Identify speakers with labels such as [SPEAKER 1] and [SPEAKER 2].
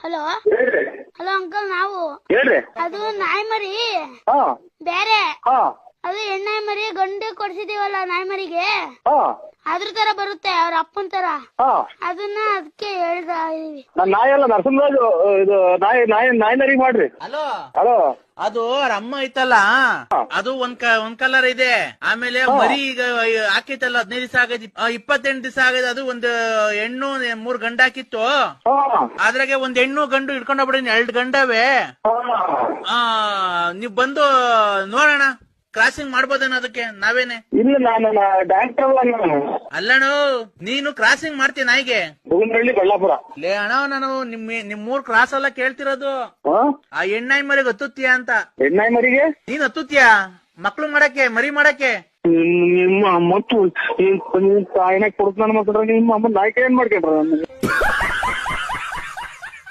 [SPEAKER 1] Hello
[SPEAKER 2] ಹೇಳ್ರಿ.
[SPEAKER 1] Hello uncle, ನಾವು
[SPEAKER 2] ಹೇಳ್ರಿ.
[SPEAKER 1] ಅದು ನಾಯಿ ಮರಿ
[SPEAKER 2] ಹಾ
[SPEAKER 1] ಬೇರೆ,
[SPEAKER 2] ಹಾ
[SPEAKER 1] ಅದು ಹೆಣ್ಣಾಯಿ ಮರಿ ಗಂಡು ಕೊಡ್ಸಿದೀವಲ್ಲ ನಾಯಿ ಮರಿಗೆ,
[SPEAKER 2] ಹಾ
[SPEAKER 1] ಅದ್ರ ತರ ಬರುತ್ತೆ, ಅವ್ರ ಅಪ್ಪನ್ ತರ.
[SPEAKER 2] ಹಾ
[SPEAKER 1] ಅದನ್ನ ಅದಕ್ಕೆ ಹೇಳ್ತಾ ಇದೀವಿ.
[SPEAKER 2] ನಾನ್ ನಾಯಿ ಅಲ್ಲ, ನರಸಿಂಹರಾಜು. ಇದು ನಾಯಿ ನಾಯಿ ನಾಯಿನರಿಗೆ ಮಾಡ್ರಿ.
[SPEAKER 3] Hello,
[SPEAKER 2] hello.
[SPEAKER 3] ಅದು ಅವ್ರ ಅಮ್ಮ ಐತಲ್ಲ, ಅದು ಒಂದ್ ಕಲರ್ ಇದೆ. ಆಮೇಲೆ ಮರಿ ಈಗ ಹಾಕಿತ್ತಲ್ಲ, 15 ದಿವಸ ಆಗೈತಿ, 28 ದಿವಸ ಆಗೈತೆ. ಅದು ಒಂದು ಹೆಣ್ಣು 3 ಗಂಡ ಹಾಕಿತ್ತು.
[SPEAKER 2] ಹಾ
[SPEAKER 3] ಅದ್ರಾಗೆ ಒಂದ್ ಹೆಣ್ಣು ಗಂಡು ಇಟ್ಕೊಂಡ್ ಹೋಗ್ಬಿಡಿ, 2 ಗಂಡವೇ.
[SPEAKER 2] ಹಾ
[SPEAKER 3] ನೀವ್ ಬಂದು ನೋಡೋಣ, ಕ್ರಾಸಿಂಗ್ ಮಾಡ್ಬೋದೇನೋ ಅದಕ್ಕೆ ನಾವೇನೆ.
[SPEAKER 2] ಇಲ್ಲ, ನಾನು ಡಾಕ್ಟರ್ ಅಲ್ಲ, ನಾನು
[SPEAKER 3] ಅಲ್ಲಣ್ಣ, ನೀನು ಕ್ರಾಸಿಂಗ್ ಮಾಡ್ತೀನಿ ನಾಯಿಗೆ.
[SPEAKER 2] ಬುಗುನಹಳ್ಳಿ, ಬಳ್ಳಾಪುರ.
[SPEAKER 3] ಲೇ ಅಣ್ಣ, ನಾನು ನಿಮ್ಮೂರ್ ಕ್ರಾಸ್ ಎಲ್ಲ ಕೇಳ್ತಿರೋದು.
[SPEAKER 2] ಹಾ
[SPEAKER 3] ಆ ಹೆಣ್ಣಾಯಿ ಮರಿಗೆ ಹತ್ತುತ್ತೀಯ ಅಂತ.
[SPEAKER 2] ಹೆಣ್ಣಾಯಿ ಮರಿಗೆ
[SPEAKER 3] ನೀನ್ ಹತ್ತುತ್ತೀಯಾ ಮಕ್ಳು ಮಾಡಕ್ಕೆ, ಮರಿ ಮಾಡಕ್ಕೆ?
[SPEAKER 2] ನಿಮ್ಮ ಮತ್ತು ತಾಯಿನಾಗ ಕೊಡ್ತ ನನ್ನ ಮಕ್ಕಳ ನಿಮ್ಮ ಅಮ್ಮ ನಾಯ್ಕ ಏನ್ ಮಾಡ್ಕೊಂಡ್ರ.